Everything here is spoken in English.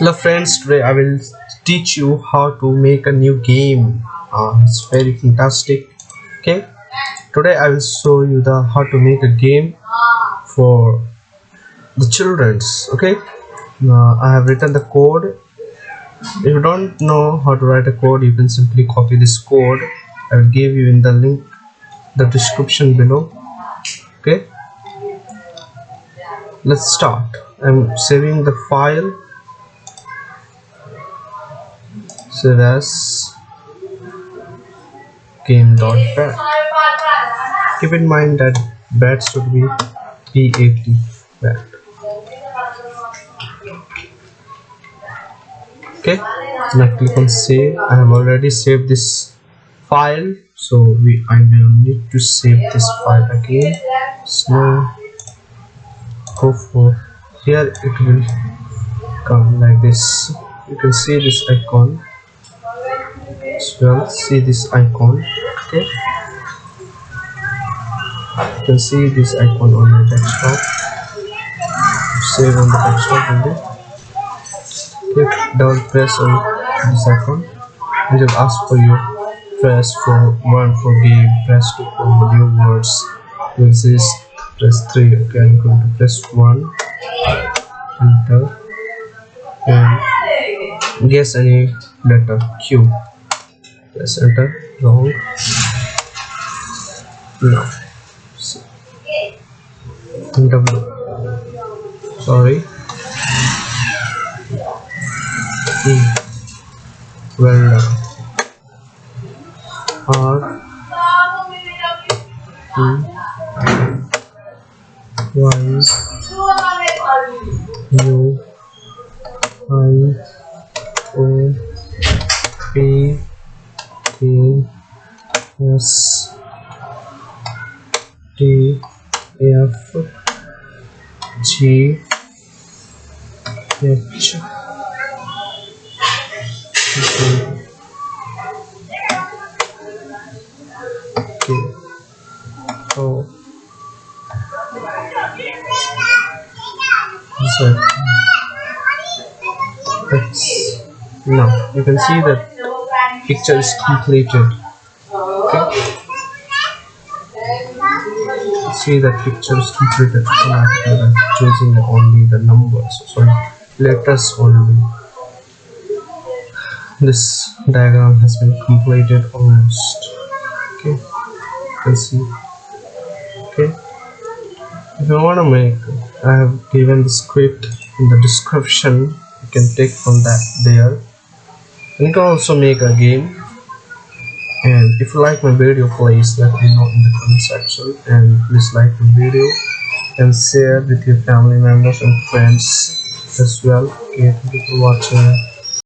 Hello friends, today I will teach you how to make a new game. It's very fantastic. Okay, today I will show you the how to make a game for the children's. Okay, I have written the code. If you don't know how to write a code, you can simply copy this code. I will give you in the link, the description below. Okay, let's start. I'm saving the file. Save as game.bat. Keep in mind that bat should be BAT, bat. Okay, now click on save. I have already saved this file, so I will need to save this file again. So go for here, it will come like this. You can see this icon as well. See this icon. Okay, you can see this icon on your desktop. Save on the desktop only. Click down, press on this icon. It will ask for you. Press for 1 for game, press 2 for new words. Exist, press 3. Okay, I'm going to press 1. Enter and guess any letter. Q. Press enter. Wrong. No. W. Sorry. E. Well done. R. E. Y. U. I. O. P. Q. S. T. F. G. H. Okay. Oh. So, now you can see that picture is completed. Okay. See that picture is completed automatically by choosing only the numbers, sorry, letters only. This diagram has been completed almost. Okay, you can see. Okay, if you want to make, I have given the script in the description. You can take from that there. And you can also make a game. And if you like my video, please let me know in the comment section, and please like the video and share with your family members and friends as well. Okay, thank you for watching.